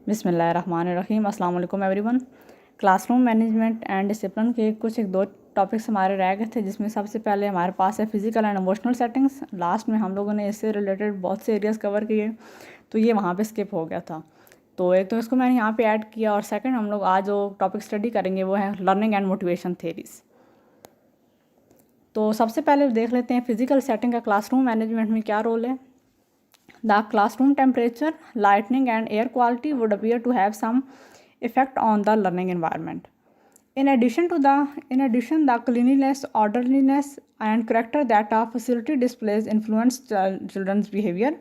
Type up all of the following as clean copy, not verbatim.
बिस्मिल्लाहिर्रहमानिर्रहीम। अस्सलाम वालेकुम everyone. Classroom management and discipline के एक दो टॉपिक्स हमारे रह गए थे, जिसमें सबसे पहले हमारे पास है physical and emotional settings. Last में हम लोगों ने इससे रिलेटेड बहुत से एरियाज़ कवर किए, तो ये वहाँ पे स्किप हो गया था। तो एक तो इसको मैंने यहाँ पे ऐड किया, और सेकंड हम लोग आज जो टॉपिक स्टडी करेंगे वो है लर्निंग एंड मोटिवेशन थेरीज़। तो सबसे पहले देख लेते हैं फिजिकल सेटिंग का क्लासरूम मैनेजमेंट में क्या रोल है। The classroom temperature, lighting and air quality would appear to have some effect on the learning environment. In addition, the cleanliness, orderliness and character that a facility displays influence children's behavior.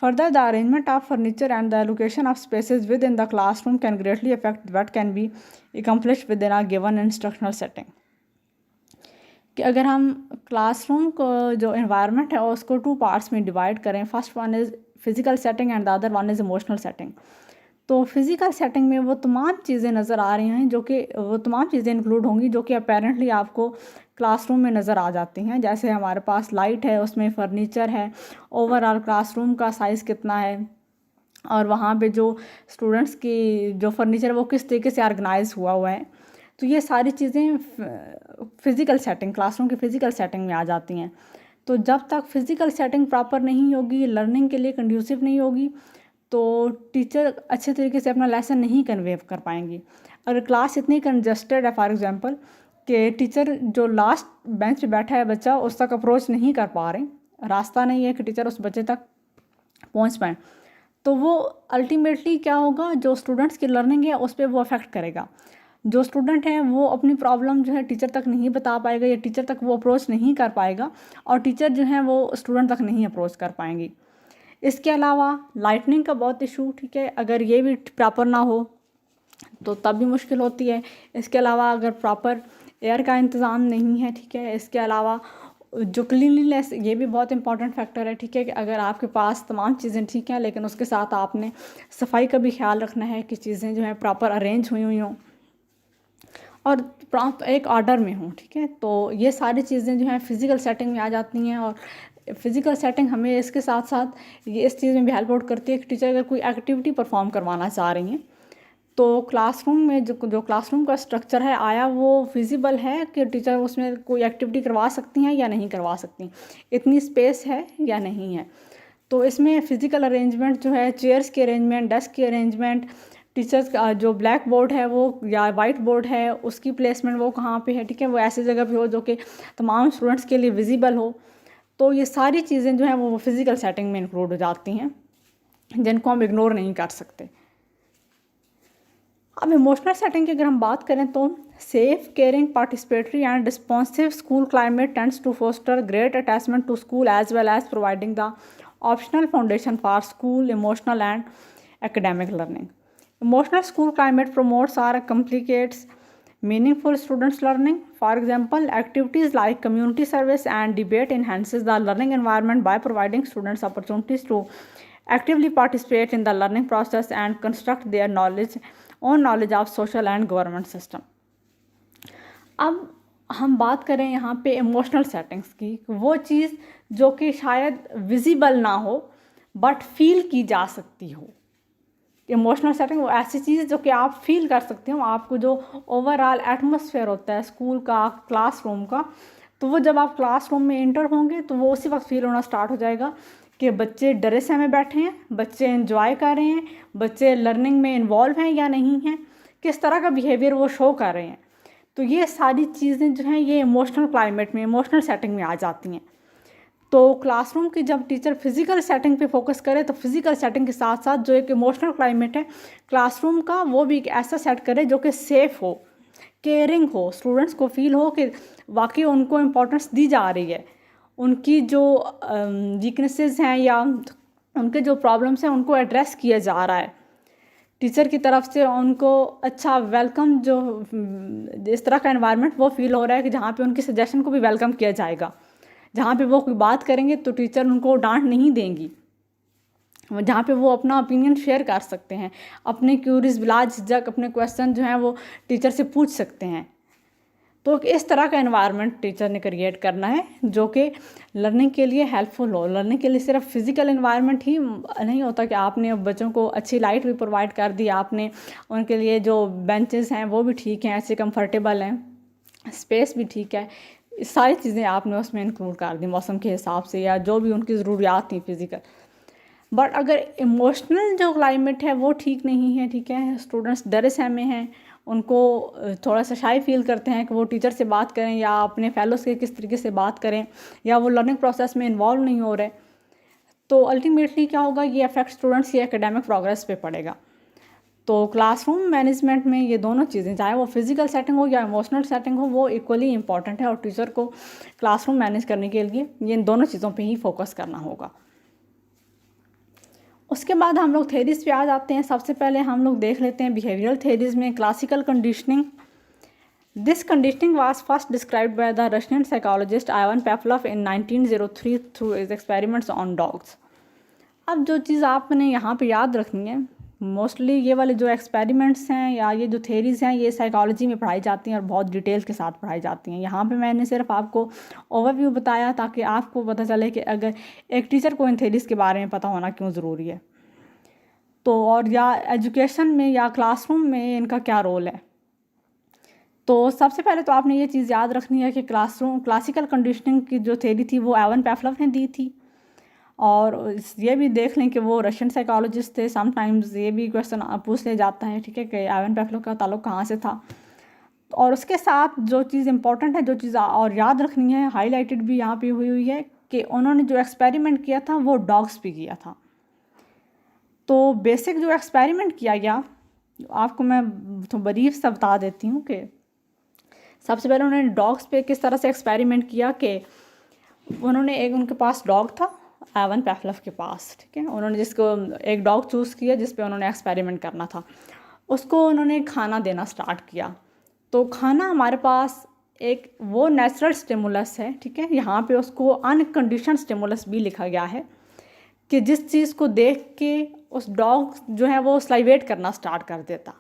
Further, the arrangement of furniture and the allocation of spaces within the classroom can greatly affect what can be accomplished within a given instructional setting. कि अगर हम classroom को जो environment है उसको two parts में divide करें, first one is physical setting and the other one is emotional setting. तो फिज़िकल सेटिंग में वो तमाम चीज़ें नज़र आ रही हैं, जो कि वो तमाम चीज़ें इंक्लूड होंगी जो कि अपेरेंटली आपको क्लासरूम में नज़र आ जाती हैं। जैसे हमारे पास लाइट है, उसमें फर्नीचर है, ओवरऑल क्लासरूम का साइज़ कितना है, और वहाँ पे जो स्टूडेंट्स की जो फर्नीचर है वो किस तरीके से ऑर्गेनाइज हुआ है। तो ये सारी चीज़ें फ़िज़िकल सेटिंग, क्लासरूम की फ़िज़िकल सेटिंग में आ जाती हैं। तो जब तक फ़िज़िकल सेटिंग प्रॉपर नहीं होगी, लर्निंग के लिए कंड्यूसिव नहीं होगी, तो टीचर अच्छे तरीके से अपना लेसन नहीं कन्वे कर पाएंगी। अगर क्लास इतनी कंजस्टेड है, फॉर एग्जांपल कि टीचर जो लास्ट बेंच पे बैठा है बच्चा उस तक अप्रोच नहीं कर पा रहे, रास्ता नहीं है कि टीचर उस बच्चे तक पहुंच पाए, तो वो अल्टीमेटली क्या होगा, जो स्टूडेंट्स की लर्निंग है उस पर वो अफेक्ट करेगा। जो स्टूडेंट है वो अपनी प्रॉब्लम जो है टीचर तक नहीं बता पाएगा, या टीचर तक वो अप्रोच नहीं कर पाएगा, और टीचर जो है वो स्टूडेंट तक नहीं अप्रोच कर पाएंगी। इसके अलावा लाइटनिंग का बहुत इशू, ठीक है, अगर ये भी प्रॉपर ना हो तो तब भी मुश्किल होती है। इसके अलावा अगर प्रॉपर एयर का इंतज़ाम नहीं है, ठीक है, इसके अलावा जो क्लीनलीनेस, ये भी बहुत इंपॉर्टेंट फैक्टर है, ठीक है, कि अगर आपके पास तमाम चीज़ें ठीक हैं लेकिन उसके साथ आपने सफाई का भी ख्याल रखना है कि चीज़ें जो हैं प्रॉपर अरेंज हुई हों और एक ऑर्डर में हूँ, ठीक है। तो ये सारी चीज़ें जो हैं फ़िज़िकल सेटिंग में आ जाती हैं, और फ़िज़िकल सेटिंग हमें इसके साथ साथ ये इस चीज़ में भी हेल्प आउट करती है कि टीचर अगर कोई एक्टिविटी परफॉर्म करवाना चाह रही हैं, तो क्लासरूम में जो क्लासरूम का स्ट्रक्चर है आया वो फिजिबल है कि टीचर उसमें कोई एक्टिविटी करवा सकती हैं या नहीं करवा सकती, इतनी स्पेस है या नहीं है। तो इसमें फ़िज़िकल अरेंजमेंट जो है, चेयर्स की अरेंजमेंट, डेस्क की अरेंजमेंट, टीचर्स का जो ब्लैक बोर्ड है वो या वाइट बोर्ड है उसकी प्लेसमेंट वो कहाँ पे है, ठीक है, वो ऐसी जगह पे हो जो कि तमाम स्टूडेंट्स के लिए विजिबल हो। तो ये सारी चीज़ें जो हैं वो फिज़िकल सेटिंग में इंक्लूड हो जाती हैं, जिनको हम इग्नोर नहीं कर सकते। अब इमोशनल सेटिंग की अगर हम बात करें तो safe, caring, participatory and responsive school climate tends to foster great attachment to school as well as providing the optional foundation for school emotional and academic learning. Emotional school climate promotes or complicates meaningful students learning. For example, activities like community service and debate enhances the learning environment by providing students opportunities to actively participate in the learning process and construct their own knowledge of social and government system. अब हम बात करें यहाँ पे emotional settings की, वो चीज़ जो कि शायद विजिबल ना हो बट फील की जा सकती हो। इमोशनल सेटिंग वो ऐसी चीज़ जो कि आप फील कर सकते हो, आपको जो ओवरऑल एटमॉस्फेयर होता है स्कूल का, क्लासरूम का, तो वो जब आप क्लासरूम में इंटर होंगे तो वो उसी वक्त फील होना स्टार्ट हो जाएगा कि बच्चे डरे सहमे बैठे हैं, बच्चे एंजॉय कर रहे हैं, बच्चे लर्निंग में इन्वॉल्व हैं या नहीं हैं, किस तरह का बिहेवियर वो शो कर रहे हैं। तो ये सारी चीज़ें जो हैं ये इमोशनल क्लाइमेट में, इमोशनल सेटिंग में आ जाती हैं। तो क्लासरूम की जब टीचर फिज़िकल सेटिंग पे फोकस करे तो फिज़िकल सेटिंग के साथ साथ जो एक इमोशनल क्लाइमेट है क्लासरूम का, वो भी एक ऐसा सेट करे जो कि सेफ़ हो, केयरिंग हो, स्टूडेंट्स को फील हो कि वाकई उनको इम्पोर्टेंस दी जा रही है, उनकी जो वीकनेसेस हैं या उनके जो प्रॉब्लम्स हैं उनको एड्रेस किया जा रहा है, टीचर की तरफ से उनको अच्छा वेलकम, जो इस तरह का एनवायरनमेंट वो फील हो रहा है कि जहाँ पे उनकी सजेशन को भी वेलकम किया जाएगा, जहाँ पे वो कोई बात करेंगे तो टीचर उनको डांट नहीं देंगी, जहाँ पे वो अपना ओपिनियन शेयर कर सकते हैं, अपने क्यूरीज बिला झिझक अपने क्वेश्चन जो हैं वो टीचर से पूछ सकते हैं। तो इस तरह का एनवायरनमेंट टीचर ने क्रिएट करना है जो कि लर्निंग के लिए हेल्पफुल हो। लर्निंग के लिए सिर्फ फिजिकल एनवायरनमेंट ही नहीं होता कि आपने बच्चों को अच्छी लाइट भी प्रोवाइड कर दी, आपने उनके लिए जो बेंचेस हैं वो भी ठीक हैं, ऐसे कंफर्टेबल हैं, स्पेस भी ठीक है, सारी चीज़ें आपने उसमें इंक्लूड कर दी मौसम के हिसाब से या जो भी उनकी ज़रूरियात थी फिज़िकल। बट अगर इमोशनल जो क्लाइमेट है वो ठीक नहीं है, ठीक है, स्टूडेंट्स डरे सहमे हैं, उनको थोड़ा सा शाई फील करते हैं कि वो टीचर से बात करें या अपने फेलोज़ के किस तरीके से बात करें, या वो लर्निंग प्रोसेस में इन्वॉल्व नहीं हो रहे, तो अल्टीमेटली क्या होगा, ये अफेक्ट स्टूडेंट्स की एकेडमिक प्रोग्रेस पे पड़ेगा। तो क्लासरूम मैनेजमेंट में ये दोनों चीज़ें, चाहे वो फिज़िकल सेटिंग हो या इमोशनल सेटिंग हो, वो इक्वली इंपॉर्टेंट है और टीचर को क्लासरूम मैनेज करने के लिए ये इन दोनों चीज़ों पे ही फोकस करना होगा। उसके बाद हम लोग थेरीज पे आ जाते हैं। सबसे पहले हम लोग देख लेते हैं बिहेवियरल थेरीज में classical conditioning. This conditioning was first described by the Russian psychologist Ivan Pavlov in 1903 through his experiments on dogs. अब जो चीज़ आपने यहाँ पे याद रखनी है, मोस्टली ये वाले जो एक्सपेरिमेंट्स हैं या ये जो थेरीज़ हैं ये साइकोलॉजी में पढ़ाई जाती हैं और बहुत डिटेल के साथ पढ़ाई जाती हैं। यहाँ पे मैंने सिर्फ आपको ओवरव्यू बताया ताकि आपको पता चले कि अगर एक टीचर को इन थेरीज़ के बारे में पता होना क्यों ज़रूरी है। तो और या एजुकेशन में या क्लासरूम में इनका क्या रोल है। तो सबसे पहले तो आपने ये चीज़ याद रखनी है कि क्लासिकल कंडीशनिंग की जो थेरी थी वो आइवन पेवलोव ने दी थी, और ये भी देख लें कि वो रशियन साइकोलॉजिस्ट थे। समटाइम्स ये भी क्वेश्चन पूछ ले जाता है, ठीक है, कि आइवन पेवलोव का ताल्लुक कहाँ से था। और उसके साथ जो चीज़ इंपॉर्टेंट है, जो चीज़ और याद रखनी है, हाईलाइटेड भी यहाँ पे हुई है कि उन्होंने जो एक्सपेरिमेंट किया था वो डॉग्स पे किया था। तो बेसिक जो एक्सपेरिमेंट किया गया आपको मैं तो ब्रीफ सा बता देती हूँ कि सबसे पहले उन्होंने डॉग्स पे किस तरह से एक्सपेरिमेंट किया कि उन्होंने उनके पास डॉग था आइवन पेवलोव के पास, ठीक है, उन्होंने जिसको एक डॉग चूज़ किया जिस पे उन्होंने एक्सपेरिमेंट करना था, उसको उन्होंने खाना देना स्टार्ट किया। तो खाना हमारे पास एक वो नेचुरल स्टिमुलस है, ठीक है, यहाँ पे उसको अनकंडीशन स्टिमुलस भी लिखा गया है कि जिस चीज़ को देख के उस डॉग जो है वो स्लाइवेट करना स्टार्ट कर देता।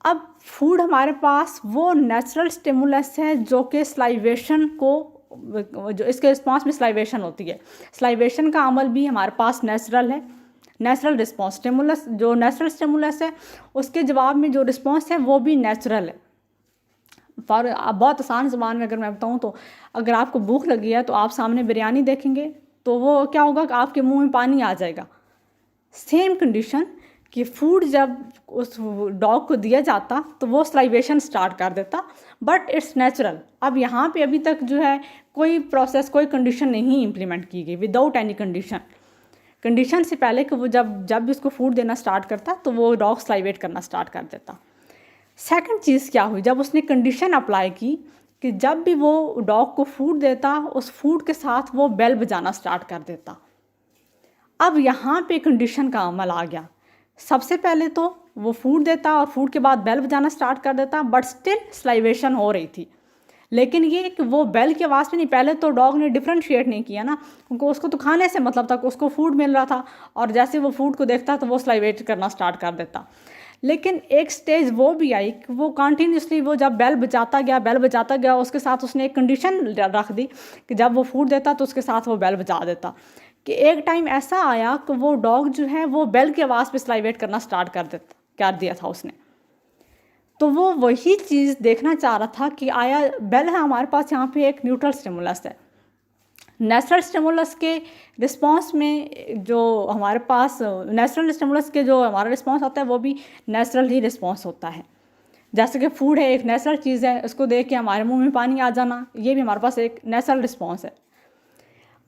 अब फूड हमारे पास वो नेचुरल स्टिमुलस है जो कि स्लाइवेशन को, जो इसके रिस्पॉन्स में स्लाइवेशन होती है, स्लाइवेशन का अमल भी हमारे पास नेचुरल है, नेचुरल रिस्पॉन्स। स्टिमुलस जो नेचुरल स्टिमुलस है उसके जवाब में जो रिस्पॉन्स है वो भी नेचुरल है। फॉर बहुत आसान ज़बान में अगर मैं बताऊँ तो अगर आपको भूख लगी है तो आप सामने बिरयानी देखेंगे तो वो क्या होगा कि आपके मुंह में पानी आ जाएगा। सेम कंडीशन कि फूड जब उस डॉग को दिया जाता तो वो स्लाइवेशन स्टार्ट कर देता, बट इट्स नेचुरल। अब यहाँ पे अभी तक जो है कोई प्रोसेस, कोई कंडीशन नहीं इम्प्लीमेंट की गई, विदाउट एनी कंडीशन से पहले कि वो जब भी उसको फूड देना स्टार्ट करता तो वो डॉग स्लाइवेट करना स्टार्ट कर देता। सेकंड चीज़ क्या हुई, जब उसने कंडीशन अप्लाई की कि जब भी वो डॉग को फूड देता उस फूड के साथ वो बेल बजाना स्टार्ट कर देता। अब यहाँ पे कंडीशन का अमल आ गया। सबसे पहले तो वो फूड देता और फूड के बाद बेल बजाना स्टार्ट कर देता, बट स्टिल स्लाइवेशन हो रही थी। लेकिन ये कि वो बेल की आवाज़ पे नहीं, पहले तो डॉग ने डिफ्रेंशिएट नहीं किया ना, क्योंकि उसको तो खाने से मतलब था, उसको फूड मिल रहा था और जैसे वो फूड को देखता तो वो स्लाइवेट करना स्टार्ट कर देता। लेकिन एक स्टेज वो भी आई कि वो कंटिन्यूसली वो जब बेल बजाता गया उसके साथ उसने एक कंडीशन रख दी कि जब वो फूड देता तो उसके साथ वो बेल बजा देता। कि एक टाइम ऐसा आया कि वो डॉग जो है वो बेल की आवाज़ पे स्लाइवेट करना स्टार्ट कर दिया था उसने। तो वो वही चीज़ देखना चाह रहा था कि आया बेल है हमारे पास, यहाँ पे एक न्यूट्रल स्टिमुलस है, नेचुरल स्टिमुलस के रिस्पांस में जो हमारे पास नेचुरल स्टिमुलस के जो हमारा रिस्पांस होता है वो भी नेचुरल ही रिस्पांस होता है। जैसे कि फूड है एक नेचुरल चीज़ है, उसको देख के हमारे मुंह में पानी आ जाना, ये भी हमारे पास एक नेचुरल रिस्पांस है।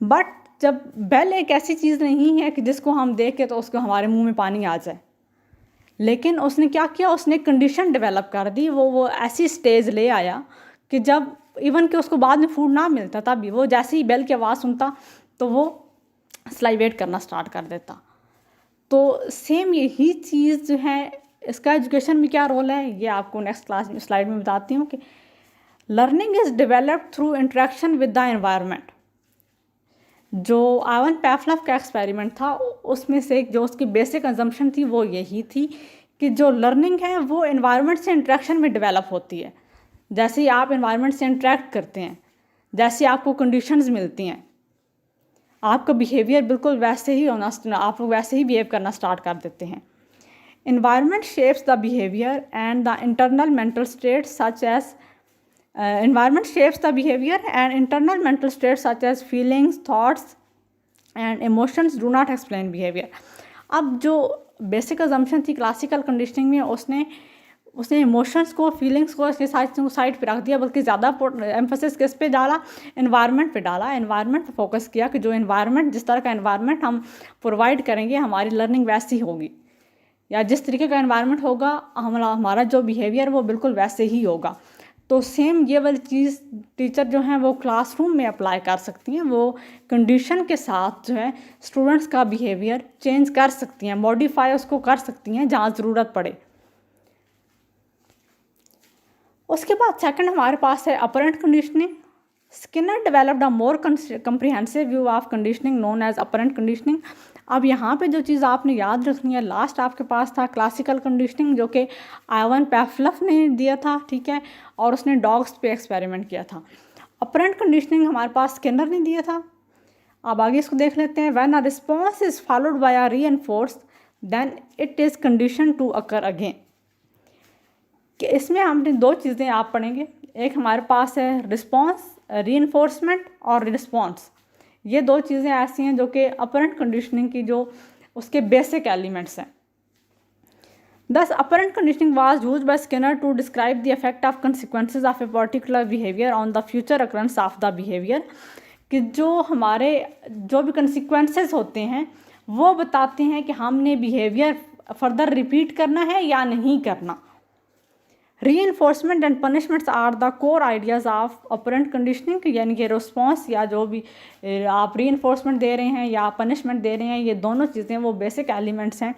बट जब बेल एक ऐसी चीज़ नहीं है कि जिसको हम देख के तो उसको हमारे मुंह में पानी आ जाए, लेकिन उसने क्या किया, उसने कंडीशन डेवलप कर दी, वो ऐसी स्टेज ले आया कि जब इवन कि उसको बाद में फूड ना मिलता तब भी वो जैसे ही बेल की आवाज़ सुनता तो वो स्लाइवेट करना स्टार्ट कर देता। तो सेम यही चीज़ जो है इसका एजुकेशन में क्या रोल है ये आपको नेक्स्ट क्लास में स्लाइड में बताती हूँ कि learning is developed through interaction with the environment. जो आइवन पेवलोव का एक्सपेरिमेंट था उसमें से जो उसकी बेसिक अजम्पशन थी वो यही थी कि जो लर्निंग है वो एनवायरनमेंट से इंटरेक्शन में डेवलप होती है। जैसे ही आप एनवायरनमेंट से इंटरेक्ट करते हैं, जैसे आपको कंडीशंस मिलती हैं, आपका बिहेवियर बिल्कुल वैसे ही होना, आप वैसे ही बिहेव करना स्टार्ट कर देते हैं। Environment shapes the behavior and the internal mental states such as environment shapes the behavior and internal mental states such as feelings, thoughts and emotions do not explain behavior. अब जो basic assumption थी classical conditioning में, उसने emotions को, feelings को, इसके side पे रख दिया, बल्कि ज़्यादा एम्फोसिस किस पे डाला, एनवायरनमेंट पे डाला। एनवायरनमेंट पे फोकस किया कि जो एनवायरनमेंट, जिस तरह का एनवायरनमेंट हम प्रोवाइड करेंगे, हमारी लर्निंग वैसी होगी, या जिस तरीके का एनवायरनमेंट होगा हमारा जो बिहेवियर वो बिल्कुल वैसे ही होगा। तो सेम ये वाली चीज़ टीचर जो हैं वो क्लासरूम में अप्लाई कर सकती हैं। वो कंडीशन के साथ जो है स्टूडेंट्स का बिहेवियर चेंज कर सकती हैं, मॉडिफाई उसको कर सकती हैं जहाँ ज़रूरत पड़े। उसके बाद सेकंड हमारे पास है operant conditioning. Skinner developed a more comprehensive view of conditioning known as operant conditioning. अब यहाँ पे जो चीज़ आपने याद रखनी है, लास्ट आपके पास था क्लासिकल कंडीशनिंग, जो कि आइवन पैवलोव ने दिया था, ठीक है, और उसने डॉग्स पे एक्सपेरिमेंट किया था। ऑपरेंट कंडीशनिंग हमारे पास स्किनर ने दिया था। अब आगे इसको देख लेते हैं। When a response is followed by a reinforce then it is condition to occur again. कि इसमें हमने दो चीज़ें आप पढ़ेंगे, एक हमारे पास है रिस्पॉन्स, रीइंफोर्समेंट और रिस्पॉन्स। ये दो चीज़ें ऐसी हैं जो कि ऑपरेंट कंडीशनिंग की जो उसके बेसिक एलिमेंट्स हैं। Thus operant conditioning was used by Skinner to describe the effect of consequences of a particular behavior on the future occurrence of the behavior. कि जो हमारे जो भी कंसिक्वेंसेस होते हैं वो बताते हैं कि हमने बिहेवियर फर्दर रिपीट करना है या नहीं करना। Reinforcement and punishments are the core ideas of operant conditioning. यानी कि रिस्पॉन्स या जो भी आप रीइंफोर्समेंट दे रहे हैं या पनिशमेंट दे रहे हैं, ये दोनों चीज़ें वो बेसिक एलिमेंट्स हैं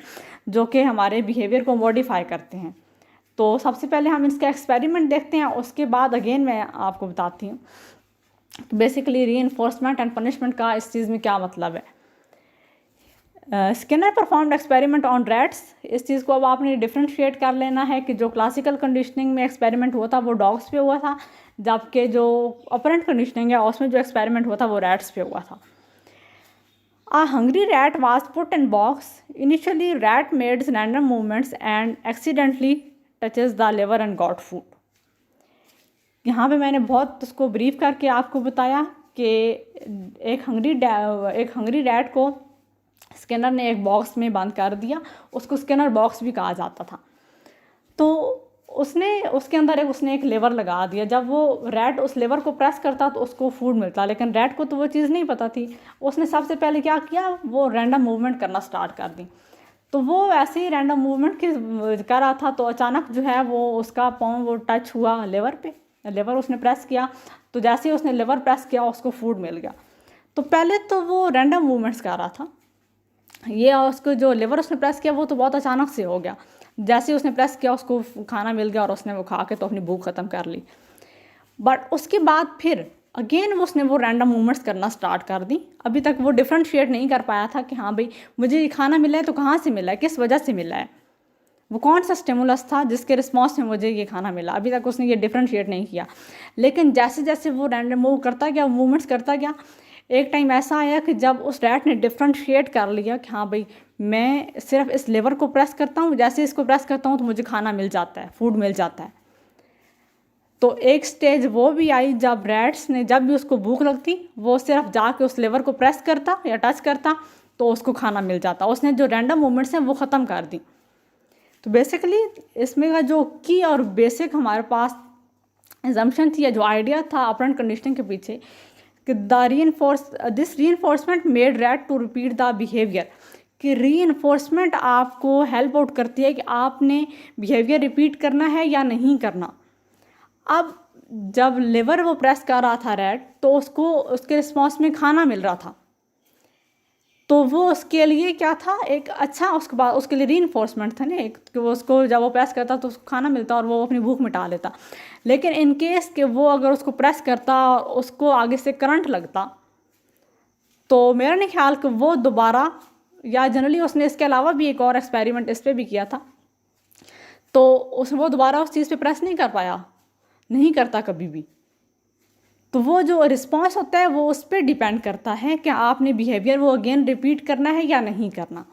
जो कि हमारे बिहेवियर को मॉडिफाई करते हैं। तो सबसे पहले हम इसका एक्सपेरिमेंट देखते हैं, उसके बाद अगेन मैं आपको बताती हूँ बेसिकली रीइंफोर्समेंट एंड पनिशमेंट का इस चीज़ में क्या मतलब है। Skinner performed experiment on rats. इस चीज़ को अब आपने डिफ्रेंशिएट कर लेना है कि जो क्लासिकल कंडीशनिंग में एक्सपेरिमेंट हुआ था वो डॉग्स पे हुआ था, जबकि जो ऑपरेंट कंडीशनिंग है उसमें जो एक्सपेरिमेंट हुआ था वो रैट्स पे हुआ था। A hungry rat was put in box. Initially, rat made random movements and accidentally touches the liver and got food. यहाँ पे मैंने बहुत उसको ब्रीफ करके आपको बताया कि एक हंगरी रैट को स्किनर ने एक बॉक्स में बंद कर दिया। उसको स्किनर बॉक्स भी कहा जाता था। तो उसके अंदर उसने एक लेवर लगा दिया। जब वो रैट उस लेवर को प्रेस करता तो उसको फूड मिलता, लेकिन रैट को तो वो चीज़ नहीं पता थी। उसने सबसे पहले क्या किया, वो रैंडम मूवमेंट करना स्टार्ट कर दी। तो वो ऐसे ही रैंडम मूवमेंट कर रहा था तो अचानक जो है वो उसका पाँव वो टच हुआ लेवर पे, लेवर उसने प्रेस किया। तो जैसे ही उसने लेवर प्रेस किया उसको फूड मिल गया। तो पहले तो वो रैंडम मूवमेंट्स कर रहा था, ये उसको जो लेवर उसने प्रेस किया वो तो बहुत अचानक से हो गया। जैसे ही उसने प्रेस किया उसको खाना मिल गया और उसने वो खा के तो अपनी भूख ख़त्म कर ली। बट उसके बाद फिर अगेन उसने वो रैंडम मूवमेंट्स करना स्टार्ट कर दी। अभी तक वो डिफ्रेंशिएट नहीं कर पाया था कि हाँ भाई मुझे ये खाना मिला है तो कहाँ से मिला है, किस वजह से मिला है, वो कौन सा स्टिमुलस था जिसके रिस्पॉन्स में मुझे ये खाना मिला। अभी तक उसने ये डिफ्रेंशिएट नहीं किया। लेकिन जैसे जैसे वो रैंडम मूव करता गया, मूवमेंट्स करता गया, एक टाइम ऐसा आया कि जब उस रैट ने डिफ्रेंशिएट कर लिया कि हाँ भाई मैं सिर्फ इस लेवर को प्रेस करता हूँ, जैसे इसको प्रेस करता हूँ तो मुझे खाना मिल जाता है, फूड मिल जाता है। तो एक स्टेज वो भी आई जब रैट्स ने जब भी उसको भूख लगती वो सिर्फ जाके उस लेवर को प्रेस करता या टच करता तो उसको खाना मिल जाता। उसने जो रैंडम मूवमेंट्स हैं वो ख़त्म कर दी। तो बेसिकली इसमें का जो की और बेसिक हमारे पास एजम्पशन थी या जो आइडिया था ऑपरेंट कंडीशनिंग के पीछे कि this reinforcement made rat to repeat the behavior. कि रीइंफोर्समेंट आपको हेल्प आउट करती है कि आपने बिहेवियर रिपीट करना है या नहीं करना। अब जब लेवर वो प्रेस कर रहा था रैट तो उसको उसके रिस्पॉन्स में खाना मिल रहा था, तो वो उसके लिए क्या था, एक अच्छा उसके बाद उसके लिए रीइंफोर्समेंट था ना एक, कि वो उसको जब वो प्रेस करता तो उसको खाना मिलता और वो अपनी भूख मिटा लेता। लेकिन इन केस कि वो अगर उसको प्रेस करता और उसको आगे से करंट लगता तो मेरा नहीं ख्याल कि वो दोबारा, या जनरली उसने इसके अलावा भी एक और एक्सपेरिमेंट इस पर भी किया था, तो वो दोबारा उस चीज़ पे प्रेस नहीं कर पाया नहीं करता कभी भी। तो वो जो रिस्पॉन्स होता है वो उस पर डिपेंड करता है कि आपने बिहेवियर वो अगेन रिपीट करना है या नहीं करना।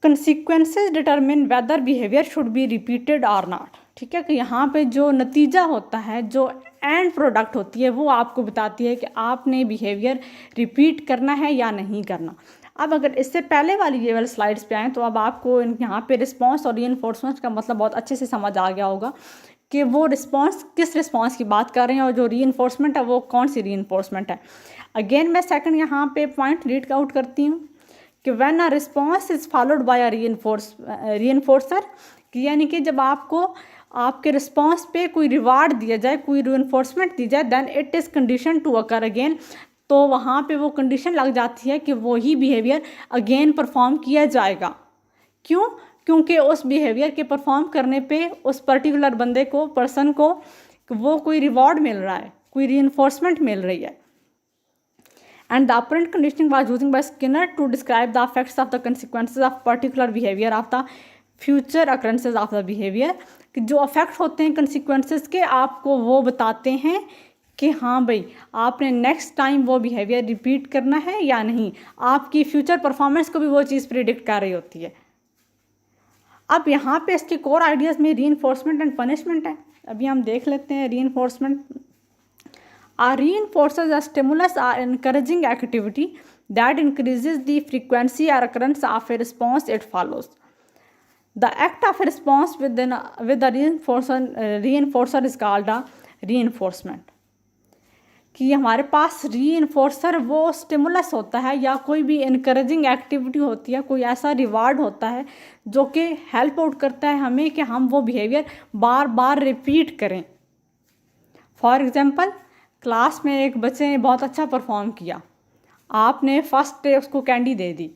Consequences determine whether behavior should be repeated और नॉट। ठीक है, कि यहाँ पे जो नतीजा होता है, जो एंड प्रोडक्ट होती है, वो आपको बताती है कि आपने बिहेवियर रिपीट करना है या नहीं करना। अब अगर इससे पहले वाली ये वाली स्लाइड्स पे आएँ तो अब आपको यहाँ पे रिस्पॉन्स और रीइंफोर्समेंट का मतलब बहुत अच्छे से समझ आ गया होगा कि वो रिस्पॉन्स किस रिस्पॉन्स की बात कर रहे हैं और जो रीइंफोर्समेंट है वो कौन सी रीइंफोर्समेंट है। अगेन मैं सेकंड यहाँ पे पॉइंट रीड आउट करती हूँ कि when a response is followed by a reinforcer, कि यानी कि जब आपको आपके रिस्पॉन्स पे कोई रिवार्ड दिया जाए, कोई रीइंफोर्समेंट दी जाए, then it is condition to occur again, तो वहाँ पे वो कंडीशन लग जाती है कि वही बिहेवियर अगेन परफॉर्म किया जाएगा। क्यों? क्योंकि उस बिहेवियर के परफॉर्म करने पे उस पर्टिकुलर बंदे को, पर्सन को, वो कोई रिवॉर्ड मिल रहा है, कोई रीइंफोर्समेंट मिल रही है। And the operant conditioning was used by Skinner to describe the effects of the consequences of particular behavior of the future occurrences of the behavior। कि जो अफेक्ट होते हैं consequences के, आपको वो बताते हैं कि हाँ भाई आपने नेक्स्ट टाइम वो बिहेवियर रिपीट करना है या नहीं। आपकी फ्यूचर परफॉर्मेंस को भी वो चीज़ प्रिडिक्ट कर रही होती है। अब यहाँ पे इसके कोर आइडियाज़ में रीइंफोर्समेंट एंड पनिशमेंट है। अभी हम देख लेते हैं reinforcement. A reinforcer is a stimulus or encouraging activity that increases the frequency or occurrence of a response it follows. The act of a response with the reinforcer is called a reinforcement। कि हमारे पास रीइंफोर्सर वो stimulus होता है या कोई भी encouraging activity होती है, कोई ऐसा रिवार्ड होता है जो कि हेल्प आउट करता है हमें कि हम वो बिहेवियर बार बार रिपीट करें। फॉर एग्जांपल, क्लास में एक बच्चे ने बहुत अच्छा परफॉर्म किया, आपने फर्स्ट डे उसको कैंडी दे दी,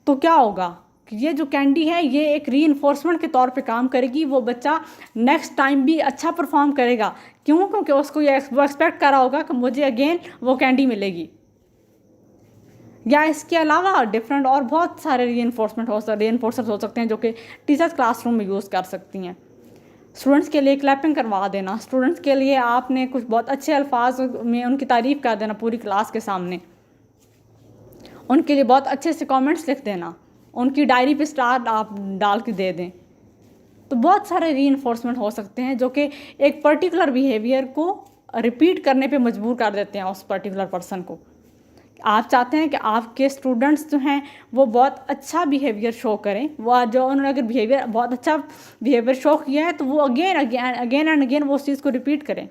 तो क्या होगा कि ये जो कैंडी है ये एक रीइंफोर्समेंट के तौर पे काम करेगी। वो बच्चा नेक्स्ट टाइम भी अच्छा परफॉर्म करेगा। क्यों? क्योंकि उसको वो एक्सपेक्ट कर रहा होगा कि मुझे अगेन वो कैंडी मिलेगी। या इसके अलावा डिफरेंट और बहुत सारे रीइंफोर्सर्स हो सकते हैं जो कि टीचर्स क्लासरूम में यूज़ कर सकती हैं। स्टूडेंट्स के लिए क्लैपिंग करवा देना, स्टूडेंट्स के लिए आपने कुछ बहुत अच्छे अल्फाज में उनकी तारीफ़ कर देना पूरी क्लास के सामने, उनके लिए बहुत अच्छे से कमेंट्स लिख देना, उनकी डायरी पे स्टार आप डाल के दे दें। तो बहुत सारे रीइंफोर्समेंट हो सकते हैं जो कि एक पर्टिकुलर बिहेवियर को रिपीट करने पे मजबूर कर देते हैं उस पर्टिकुलर पर्सन को। आप चाहते हैं कि आपके स्टूडेंट्स जो हैं वो बहुत अच्छा बिहेवियर शो करें, वो जो उन्होंने अगर बहुत अच्छा बिहेवियर शो किया है तो वो अगेन एंड अगेन वो उस चीज़ को रिपीट करें।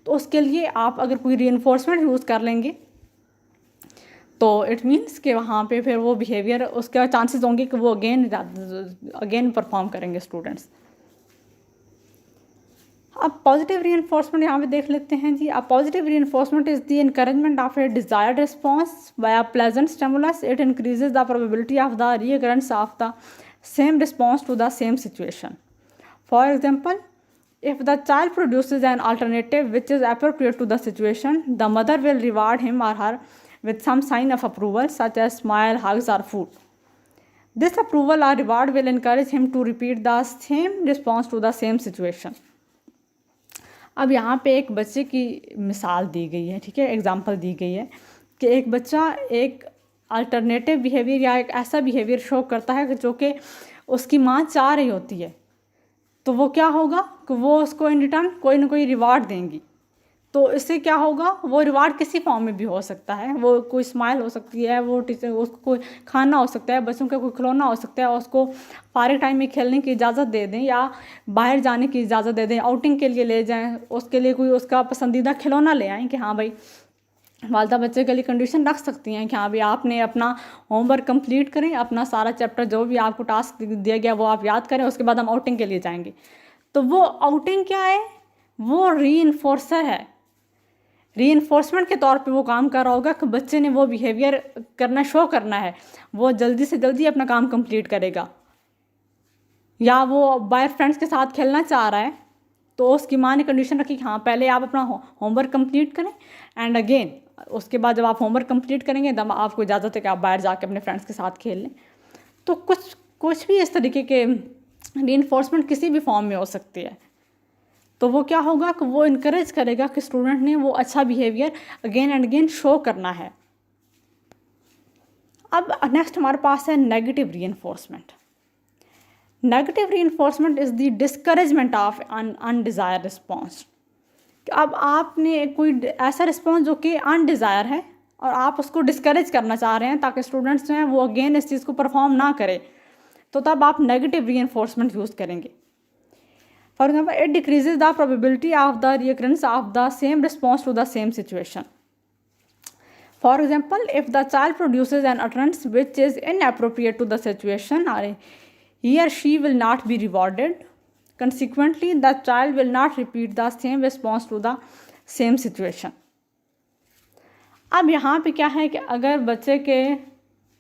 तो उसके लिए आप अगर कोई रीइंफोर्समेंट यूज़ कर लेंगे तो इट मीन्स कि वहाँ पे फिर वो बिहेवियर, उसके चांसेस होंगे कि वो अगेन परफॉर्म करेंगे स्टूडेंट्स। अब पॉजिटिव रीइंफोर्समेंट यहाँ पे देख लेते हैं जी। अब positive reinforcement is the encouragement of a desired response by a pleasant stimulus. It increases the probability of the reoccurrence of the same response to the same situation. For example, if the child produces an alternative which is appropriate to the situation, the mother will reward him or her with some sign of approval such as smile, hugs or food. This approval or reward will encourage him to repeat the same response to the same situation. अब यहाँ पे एक बच्चे की मिसाल दी गई है, ठीक है, एग्जाम्पल दी गई है कि एक बच्चा एक अल्टरनेटिव बिहेवियर या एक ऐसा बिहेवियर शो करता है जो कि उसकी माँ चाह रही होती है, तो वो क्या होगा कि वो उसको इन रिटर्न कोई ना कोई रिवार्ड देंगी। तो इससे क्या होगा, वो रिवार्ड किसी फॉर्म में भी हो सकता है, वो कोई स्माइल हो सकती है, वो टीचर उसको कोई खाना हो सकता है, बच्चों का कोई खिलौना हो सकता है, उसको फारिग टाइम में खेलने की इजाज़त दे दें या बाहर जाने की इजाज़त दे दें, आउटिंग के लिए ले जाएं, उसके लिए कोई उसका पसंदीदा खिलौना ले आएँ कि हाँ भाई, वालदा बच्चे के लिए कंडीशन रख सकती हैं कि हाँ भाई आपने अपना होमवर्क कंप्लीट करें, अपना सारा चैप्टर जो भी आपको टास्क दिया गया वो आप याद करें, उसके बाद हम आउटिंग के लिए जाएंगे। तो वो आउटिंग क्या है, वो रीइंफोर्सर है, रीइंफोर्समेंट के तौर पे वो काम कर रहा होगा कि बच्चे ने वो बिहेवियर करना शो करना है, वो जल्दी से जल्दी अपना काम कंप्लीट करेगा। या वो बाहर फ्रेंड्स के साथ खेलना चाह रहा है तो उसकी माँ ने कंडीशन रखी कि हाँ पहले आप अपना होमवर्क कंप्लीट करें एंड अगेन उसके बाद जब आप होमवर्क कंप्लीट करेंगे तब आपको इजाज़त है कि आप बाहर जाके अपने फ्रेंड्स के साथ खेल लें। तो कुछ भी इस तरीके के रीइंफोर्समेंट किसी भी फॉर्म में हो सकती है। तो वो क्या होगा कि वो इनकरेज करेगा कि स्टूडेंट ने वो अच्छा behaviour again and again show करना है। अब नेक्स्ट हमारे पास है negative reinforcement. Negative reinforcement is the discouragement of undesired response. अब आपने कोई ऐसा रिस्पॉन्स जो कि अनडिज़ायर है और आप उसको डिस्करेज करना चाह रहे हैं ताकि स्टूडेंट्स जो हैं वो अगेन इस चीज़ को परफॉर्म ना करें, तो तब आप नेगेटिव रीइंफोर्समेंट यूज़ करेंगे। For example, it decreases the probability of the recurrence of the same response to the same situation. For example, if the child produces an utterance which is inappropriate to the situation, he or she will not be rewarded. Consequently, the child will not repeat the same response to the same situation. अब यहाँ पे क्या है कि अगर बच्चे के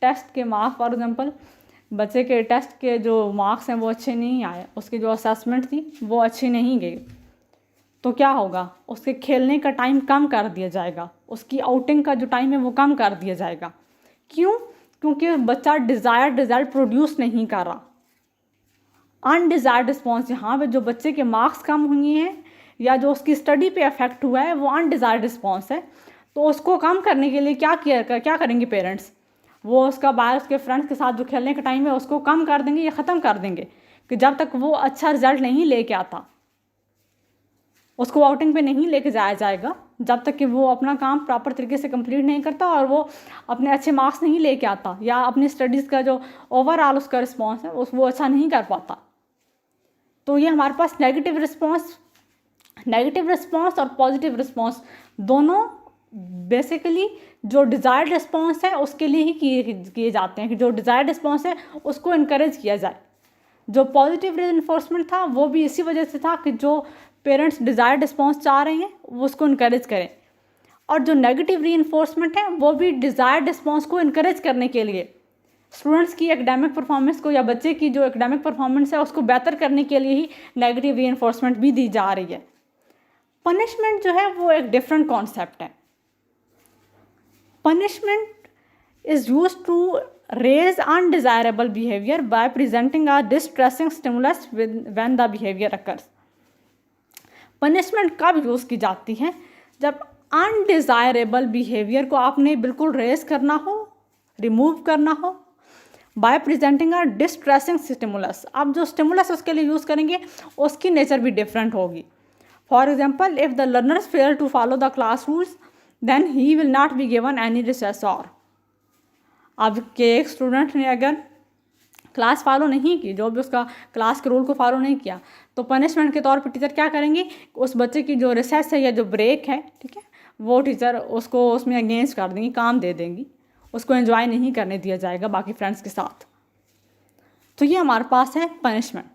test के मार्क्स, फॉर एग्जांपल बच्चे के टेस्ट के जो मार्क्स हैं वो अच्छे नहीं आए, उसकी जो असेसमेंट थी वो अच्छी नहीं गई, तो क्या होगा, उसके खेलने का टाइम कम कर दिया जाएगा, उसकी आउटिंग का जो टाइम है वो कम कर दिया जाएगा। क्यों? क्योंकि बच्चा डिज़ायर्ड रिजल्ट प्रोड्यूस नहीं कर रहा। अनडिज़ायर्ड रिस्पॉन्स, यहाँ पे जो बच्चे के मार्क्स कम हुए हैं या जो उसकी स्टडी पे अफेक्ट हुआ है वो अनडिज़ायर्ड रिस्पॉन्स है। तो उसको कम करने के लिए क्या करेंगे पेरेंट्स, वो उसका बाहर उसके फ्रेंड्स के साथ जो खेलने का टाइम है उसको कम कर देंगे या ख़त्म कर देंगे कि जब तक वो अच्छा रिजल्ट नहीं लेके आता, उसको आउटिंग पे नहीं लेके जाया जाएगा जब तक कि वो अपना काम प्रॉपर तरीके से कंप्लीट नहीं करता और वो अपने अच्छे मार्क्स नहीं लेके आता या अपनी स्टडीज़ का जो ओवरऑल उसका रिस्पॉन्स है वो अच्छा नहीं कर पाता। तो ये हमारे पास नेगेटिव रिस्पॉन्स और पॉजिटिव रिस्पॉन्स दोनों बेसिकली जो डिज़ायर्ड रिस्पॉन्स है उसके लिए ही किए जाते हैं कि जो डिज़ायर्ड रिस्पॉन्स है उसको इनकरेज किया जाए। जो पॉजिटिव रीइंफोर्समेंट था वो भी इसी वजह से था कि जो पेरेंट्स डिज़ायर्ड रिस्पॉन्स चाह रहे हैं वो उसको इनकरेज करें, और जो नेगेटिव रीइंफोर्समेंट है वो भी डिज़ायर्ड रिस्पॉन्स को इनकरेज करने के लिए, स्टूडेंट्स की एकेडमिक परफॉर्मेंस को या बच्चे की जो एकेडमिक परफॉर्मेंस है उसको बेहतर करने के लिए ही नेगेटिव रीइंफोर्समेंट भी दी जा रही है। पनिशमेंट जो है वो एक डिफरेंट कॉन्सेप्ट है। Punishment is use to raise undesirable behavior by presenting a distressing stimulus when the behavior occurs. Punishment कब यूज़ की जाती है? जब अनडिज़ायरेबल बिहेवियर को आपने बिल्कुल रेज करना हो, रिमूव करना हो, bye presenting a distressing stimulus. अब जो स्टिमुलस उसके लिए यूज़ करेंगे उसकी नेचर भी डिफरेंट होगी। For example, if the learners fail to follow the class rules then he will not be given any recess. और अब के एक स्टूडेंट ने अगर क्लास फॉलो नहीं की, जो भी उसका क्लास के रूल को फॉलो नहीं किया, तो पनिशमेंट के तौर पर टीचर क्या करेंगे, उस बच्चे की जो रिसेस है या जो ब्रेक है, ठीक है, वो टीचर उसको उसमें अगेंस्ट कर देंगी, काम दे देंगी, उसको एंजॉय नहीं करने दिया जाएगा बाकी फ्रेंड्स के साथ। तो ये हमारे पास है पनिशमेंट।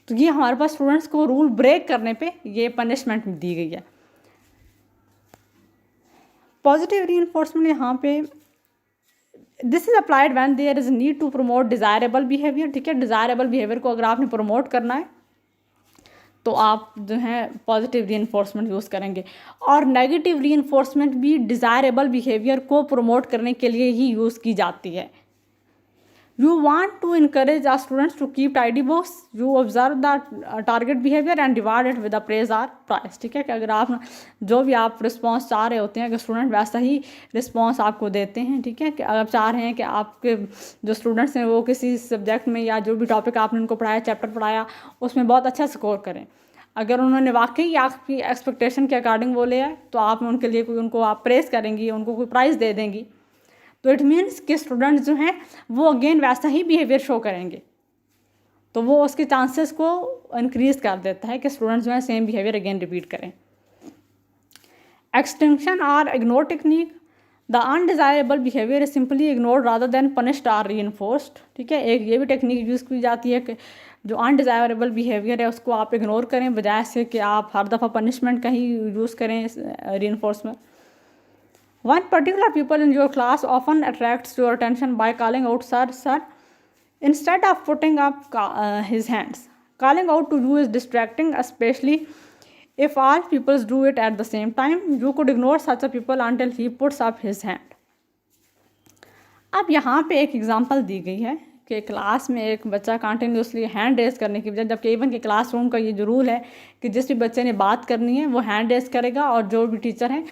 तो ये हमारे पास स्टूडेंट्स को रूल ब्रेक करने पे ये पनिशमेंट दी गई है। पॉजिटिव रीइंफोर्समेंट यहाँ पे this is applied when there is need to promote desirable behavior. ठीक है, डिज़ायरेबल बिहेवियर को अगर आपने प्रमोट करना है तो आप जो है पॉजिटिव रीइंफोर्समेंट यूज़ करेंगे, और नेगेटिव रीइंफोर्समेंट भी डिज़ायरेबल बिहेवियर को प्रमोट करने के लिए ही यूज़ की जाती है। You want to encourage our students to keep tidy books. You observe the target behavior and reward it with a praise or prize. ठीक है, कि अगर आप जो भी आप रिस्पॉन्स चाह रहे होते हैं, अगर स्टूडेंट वैसा ही रिस्पॉन्स आपको देते हैं, ठीक है, कि अगर चाह रहे हैं कि आपके जो स्टूडेंट्स हैं वो किसी सब्जेक्ट में या जो भी टॉपिक आपने उनको पढ़ाया, चैप्टर पढ़ाया, उसमें बहुत अच्छा स्कोर करें, अगर उन्होंने वाकई आपकी एक्सपेक्टेशन के अकॉर्डिंग वो लिया है तो आप उनके लिए कोई उनको आप प्रेस करेंगी, उनको कोई प्राइज़ दे देंगी, तो इट मीन्स कि स्टूडेंट्स जो हैं वो अगेन वैसा ही बिहेवियर शो करेंगे, तो वो उसके चांसेस को इंक्रीज कर देता है कि स्टूडेंट्स जो हैं सेम बिहेवियर अगेन रिपीट करें। एक्सटिंक्शन और ignore technique, the undesirable behaviour is simply ignored rather than punished और रीइंफोर्स्ड। ठीक है, एक ये भी टेक्निक यूज़ की जाती है कि जो अनडिज़ायरेबल बिहेवियर है उसको आप इग्नोर करें, बजाय से कि आप हर दफ़ा पनिशमेंट का ही यूज़ करें reinforcement. One particular people in your class often attracts your attention by calling out sir, sir, instead of putting up his hands. Calling out to you is distracting, especially if all people do it at the same time. You could ignore such a people until he puts up his hand. अब यहाँ पे एक example दी गई है कि class में एक बच्चा कंटिन्यूसली हैंड रेज करने की बजाय, जबकि इवन कि क्लासरूम का ये जो रूल है कि जिस भी बच्चे ने बात करनी है वो हैंड रेज करेगा और जो भी टीचर हैं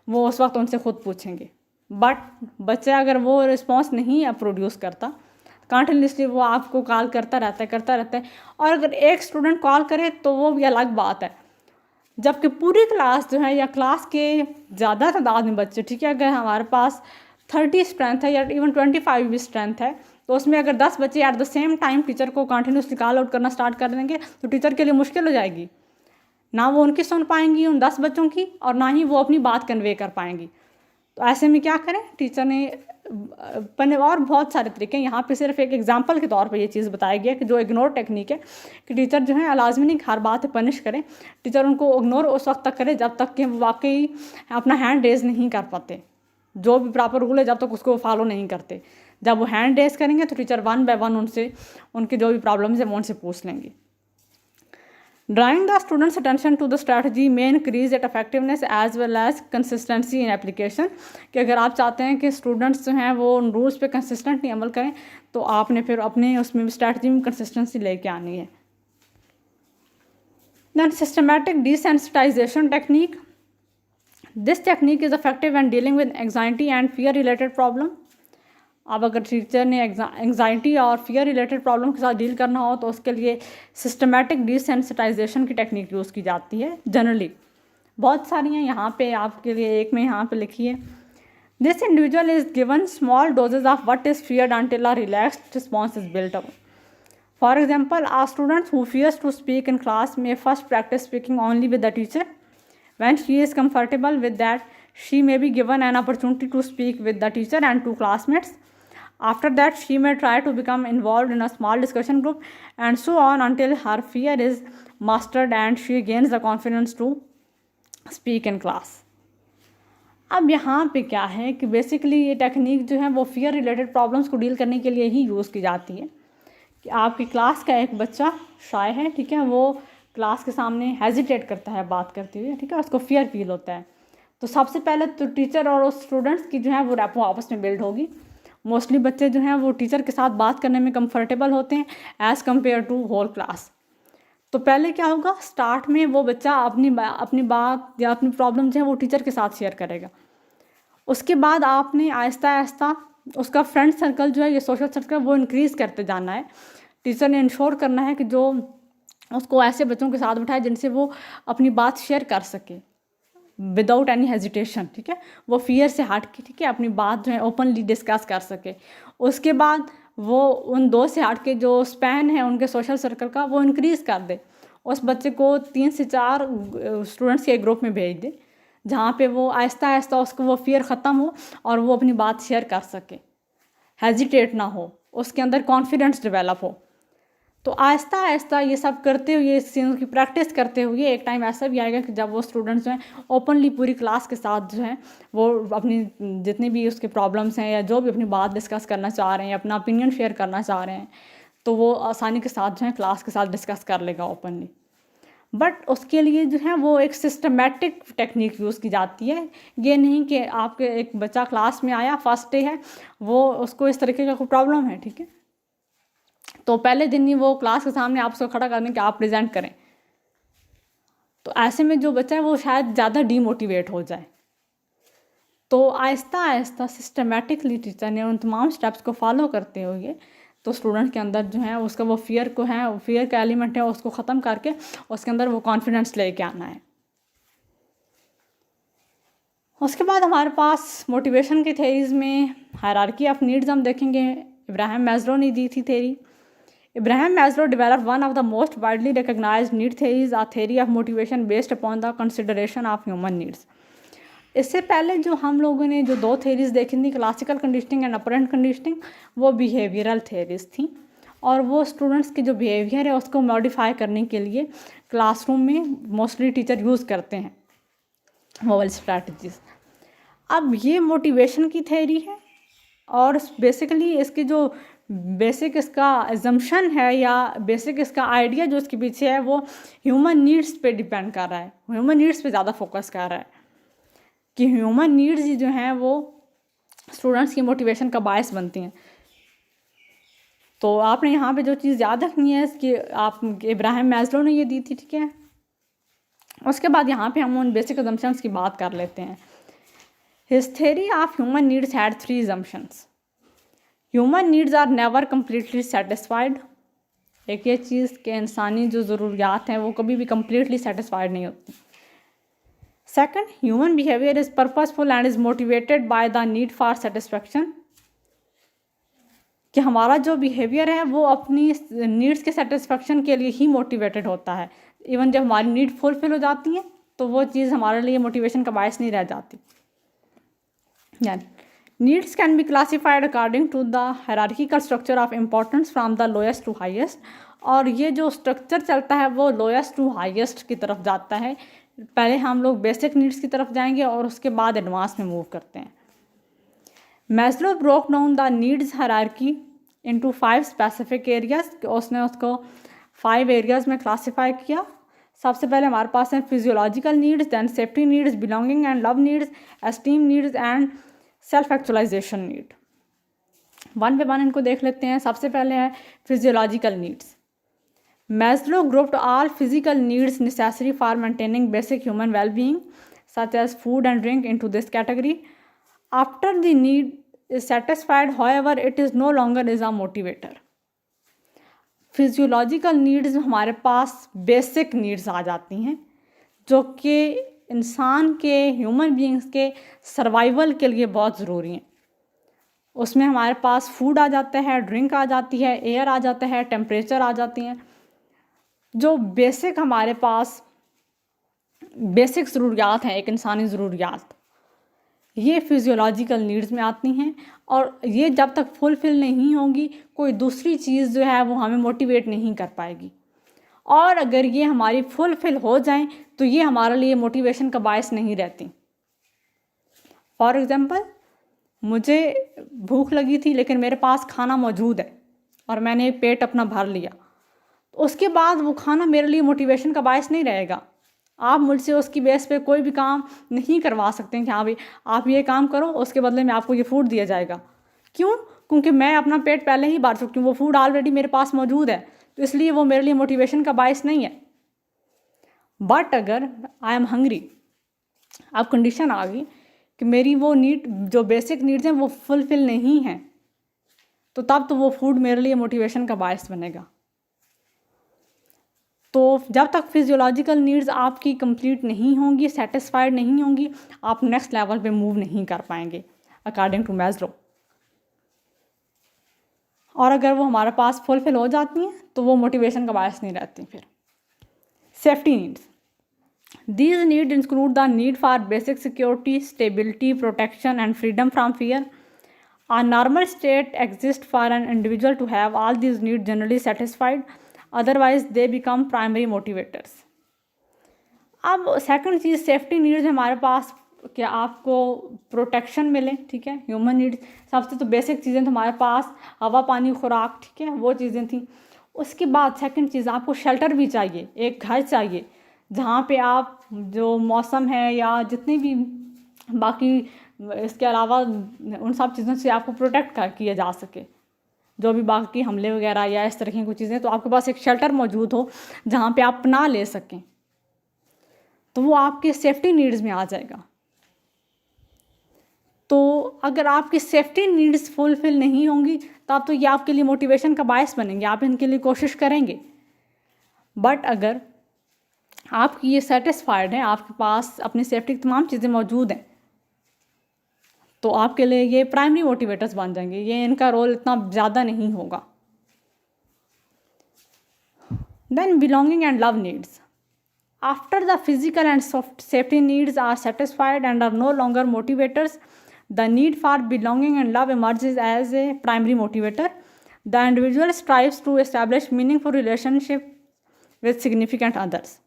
वो उस वक्त उनसे खुद पूछेंगे। बट बच्चा अगर वो रिस्पॉन्स नहीं प्रोड्यूस करता, कंटिन्यूसली वो आपको कॉल करता रहता है और अगर एक स्टूडेंट कॉल करे तो वो भी अलग बात है, जबकि पूरी क्लास जो है या क्लास के ज़्यादा तादाद में बच्चे, ठीक है, अगर हमारे पास 30 स्ट्रेंथ है या इवन 25 भी स्ट्रेंथ है, तो उसमें अगर 10 बच्चे at the same time teacher को कंटिन्यूसली कॉल आउट करना स्टार्ट कर देंगे तो टीचर के लिए मुश्किल हो जाएगी। ना वो उनकी सुन पाएंगी उन 10 बच्चों की, और ना ही वो अपनी बात कन्वे कर पाएंगी। तो ऐसे में क्या करें, टीचर ने और बहुत सारे तरीके, यहाँ पे सिर्फ एक एग्जांपल के तौर पे ये चीज़ बताया गया कि जो इग्नोर टेक्निक है कि टीचर जो है लाजमी नहीं हर बात पे पनिश करें, टीचर उनको इग्नोर उस वक्त तक करे जब तक कि वो वाकई अपना हैंड रेज नहीं कर पाते, जो भी प्रॉपर रूल है जब तक उसको फॉलो नहीं करते। जब वो हैंड रेज करेंगे तो टीचर 1 बाय 1 उनसे उनके जो भी प्रॉब्लम्स है वो उनसे पूछ लेंगे। Drawing the students' attention to the strategy may increase its effectiveness as well as consistency in application। कि अगर आप चाहते हैं कि स्टूडेंट्स जो हैं वो उन रूल्स पे कंसिस्टेंटली अमल करें तो आपने फिर अपने उसमें स्ट्रैटेजी में कंसिस्टेंसी लेके आनी है। Then systematic desensitization technique. This technique is effective when dealing with anxiety and fear related problem। अब अगर टीचर ने एंग्जाइटी और फियर रिलेटेड प्रॉब्लम के साथ डील करना हो तो उसके लिए सिस्टमेटिक डिसेंसिटाइजेशन की टेक्निक यूज़ की जाती है। जनरली बहुत सारी हैं, यहाँ पे आपके लिए एक में यहाँ पे लिखी है, this individual is given small doses of what is feared until a relaxed response is built up. For example, are students who fears to speak in class में first practice speaking only with the teacher. When she is comfortable with that she may be given an opportunity to speak with the teacher and 2 classmates. After that, she may try to become involved in a small discussion group and so on until her fear is mastered and she gains the confidence to speak in class। अब यहाँ पे क्या है कि basically ये technique जो है वो फियर रिलेटेड प्रॉब्लम्स को डील करने के लिए ही यूज़ की जाती है। कि आपकी क्लास का एक बच्चा शाय है, ठीक है, वो क्लास के सामने हेजिटेट करता है बात करते हुए, ठीक है, उसको फियर फील होता है, तो सबसे पहले तो टीचर और उस स्टूडेंट्स की जो है वो रैपो आपस में बिल्ड होगी। मोस्टली बच्चे जो हैं वो टीचर के साथ बात करने में कंफर्टेबल होते हैं as compare to whole class. तो पहले क्या होगा, स्टार्ट में वो बच्चा अपनी बात या अपनी प्रॉब्लम जो है वो टीचर के साथ शेयर करेगा। उसके बाद आपने आहिस्ता आहिस्ता उसका फ्रेंड सर्कल जो है, ये सोशल सर्कल, वो इंक्रीज़ करते जाना है। टीचर ने इंश्योर करना है कि जो उसको ऐसे बच्चों के साथ बिठाए जिनसे वो अपनी बात शेयर कर सके विदाउट एनी हेजिटेशन, ठीक है, वो फियर से हट के, ठीक है, अपनी बात जो है ओपनली डिस्कस कर सके। उसके बाद वो उन 2 से हट के जो स्पैन है उनके सोशल सर्कल का वो इंक्रीज़ कर दे, उस बच्चे को 3 से 4 स्टूडेंट्स के ग्रुप में भेज दे जहाँ पे वो आहिस्ता आहिस्ता उसको वो फियर ख़त्म हो और वो अपनी बात शेयर कर सके, हेजिटेट ना हो, उसके अंदर कॉन्फिडेंस डेवलप हो। तो आहिस्ता आहिस्ता ये सब करते हुए, इस चीज़ों की प्रैक्टिस करते हुए एक टाइम ऐसा भी आएगा कि जब वो स्टूडेंट्स जो हैं ओपनली पूरी क्लास के साथ जो हैं वो अपनी जितनी भी उसके प्रॉब्लम्स हैं या जो भी अपनी बात डिस्कस करना चाह रहे हैं, अपना ओपिनियन शेयर करना चाह रहे हैं, तो वो आसानी के साथ जो है क्लास के साथ डिस्कस कर लेगा ओपनली। बट उसके लिए जो है वो एक सिस्टमेटिक टेक्निक यूज़ की जाती है। ये नहीं कि आपके एक बच्चा क्लास में आया, फर्स्ट डे है, वो उसको इस तरीके का कोई प्रॉब्लम है, ठीक है, तो पहले दिन ही वो क्लास के सामने आप उसको खड़ा करने के आप प्रेजेंट करें, तो ऐसे में जो बच्चा है वो शायद ज़्यादा डीमोटिवेट हो जाए। तो आहिस्ता आहिस्ता सिस्टमेटिकली टीचर ने उन तमाम स्टेप्स को फॉलो करते हुए तो स्टूडेंट के अंदर जो है उसका वो फियर को है, फियर का एलिमेंट है, उसको ख़त्म करके उसके अंदर वो कॉन्फिडेंस लेके आना है। उसके बाद हमारे पास मोटिवेशन की थेरीज़ में हायरार्की ऑफ नीड्स हम देखेंगे। इब्राहिम मैस्लो ने दी थी theory. Abraham Maslow developed one of the most widely recognized need theories, a theory of motivation based upon the consideration of human needs। इससे पहले जो हम लोगों ने जो 2 थेरीज़ देखी थी, classical conditioning and operant conditioning, वो बिहेवियरल थेरीज़ थी और वो स्टूडेंट्स के जो बिहेवियर है उसको मॉडिफाई करने के लिए क्लासरूम में मोस्टली टीचर यूज़ करते हैं वो वाली स्ट्रैटेजीज़। अब ये मोटिवेशन की थेरी है और बेसिकली इसकी जो बेसिक इसका एजम्पशन है या बेसिक इसका आइडिया जो इसके पीछे है वो ह्यूमन नीड्स पे डिपेंड कर रहा है, ह्यूमन नीड्स पे ज़्यादा फोकस कर रहा है कि ह्यूमन नीड्स जो हैं वो स्टूडेंट्स की मोटिवेशन का बायस बनती हैं। तो आपने यहाँ पे जो चीज़ याद रखनी है कि आप इब्राहिम मैस्लो ने ये दी थी, ठीक है। उसके बाद यहाँ पे हम उन बेसिक असम्पशंस की बात कर लेते हैं। His theory of human needs had 3 assumptions. Human needs are never completely satisfied. एक ये चीज़ कि इंसानी जो ज़रूरियात हैं वो कभी भी कम्प्लीटली सेटिस्फाइड नहीं होती। Second, human behaviour is purposeful and is motivated by the need for satisfaction, कि हमारा जो बिहेवियर है वो अपनी नीड्स के सेटिस्फेक्शन के लिए ही मोटिवेटेड होता है। इवन जब हमारी नीड फुलफिल हो जाती है तो वो चीज़ हमारे लिए मोटिवेशन का बायस नहीं रह जाती। Needs can be classified according to the hierarchical structure of importance from the lowest to highest, और ये जो स्ट्रक्चर चलता है वो लोएस्ट टू हाईएस्ट की तरफ जाता है। पहले हम लोग बेसिक नीड्स की तरफ जाएंगे और उसके बाद एडवांस में मूव करते हैं। Maslow broke down the needs hierarchy into 5 specific areas, उसने उसको 5 एरियाज में क्लासीफाई किया। सबसे पहले हमारे पास है physiological needs, then safety needs, belonging and love needs, esteem needs and self actualization need. One by one इनको देख लेते हैं। सबसे पहले है physiological needs. Maslow grouped all physical needs necessary for maintaining basic human wellbeing such as food and drink into this category. After the need is satisfied, however it is no longer is a motivator. Physiological needs हमारे पास basic needs आ जाती हैं जो कि इंसान के, human beings के survival के लिए बहुत ज़रूरी हैं। उसमें हमारे पास फूड आ जाता है, ड्रिंक आ जाती है, एयर आ जाता है, टेम्परेचर आ जाती हैं। जो बेसिक हमारे पास बेसिक ज़रूरियात हैं, एक इंसानी ज़रूरियात, ये फिजियोलॉजिकल नीड्स में आती हैं, और ये जब तक फुलफ़िल नहीं होंगी कोई दूसरी चीज़ जो है वो हमें मोटिवेट नहीं कर पाएगी। और अगर ये हमारी फुलफ़िल हो जाएं तो ये हमारे लिए मोटिवेशन का बायस नहीं रहती। फॉर एग्ज़ाम्पल, मुझे भूख लगी थी लेकिन मेरे पास खाना मौजूद है और मैंने पेट अपना भर लिया, तो उसके बाद वो खाना मेरे लिए मोटिवेशन का बायस नहीं रहेगा। आप मुझसे उसकी बेस पे कोई भी काम नहीं करवा सकते हैं कि हाँ भाई आप ये काम करो, उसके बदले में आपको ये फूड दिया जाएगा। क्यों? क्योंकि मैं अपना पेट पहले ही भर चुकी हूँ, वो फूड ऑलरेडी मेरे पास मौजूद है, तो इसलिए वो मेरे लिए मोटिवेशन का बायस नहीं है। बट अगर आई एम हंग्री, अब कंडीशन आ गई कि मेरी वो नीड, जो बेसिक नीड्स हैं वो फुलफिल नहीं हैं, तो तब तो वो फूड मेरे लिए मोटिवेशन का बायस बनेगा। तो जब तक फिजियोलॉजिकल नीड्स आपकी कंप्लीट नहीं होंगी, सेटिस्फाइड नहीं होंगी, आप नेक्स्ट लेवल पे मूव नहीं कर पाएंगे अकॉर्डिंग टू मैस्लो। और अगर वो हमारे पास फुलफिल हो जाती हैं तो वो मोटिवेशन का बायस नहीं रहती। फिर safety needs, these need include the need for basic security, stability, protection and freedom from fear. A normal state exists for an individual to have all these needs generally satisfied, otherwise they become primary motivators. अब second चीज़ safety needs हमारे पास, कि आपको protection मिले, ठीक है। Human needs सबसे तो basic चीज़ें तो हमारे पास हवा, पानी, खुराक, ठीक है, वो चीज़ें थी। उसके बाद सेकंड चीज़ आपको शेल्टर भी चाहिए, एक घर चाहिए जहाँ पे आप जो मौसम है या जितनी भी बाकी इसके अलावा उन सब चीज़ों से आपको प्रोटेक्ट किया जा सके, जो भी बाकी हमले वगैरह या इस तरह की कुछ चीज़ें, तो आपके पास एक शेल्टर मौजूद हो जहाँ पे आप पनाह ले सकें, तो वो आपके सेफ्टी नीड्स में आ जाएगा। तो अगर आपकी सेफ्टी नीड्स फुलफिल नहीं होंगी तब तो ये आपके लिए मोटिवेशन का बायस बनेंगे, आप इनके लिए कोशिश करेंगे। बट अगर आपकी ये सेटिस्फाइड है, आपके पास अपनी सेफ्टी की तमाम चीज़ें मौजूद हैं, तो आपके लिए ये प्राइमरी मोटिवेटर्स बन जाएंगे, ये इनका रोल इतना ज़्यादा नहीं होगा। Then belonging and love needs, after the physical and safety needs are satisfied and are no longer motivators, the need for belonging and love emerges as a primary motivator. The individual strives to establish meaningful relationship with significant others.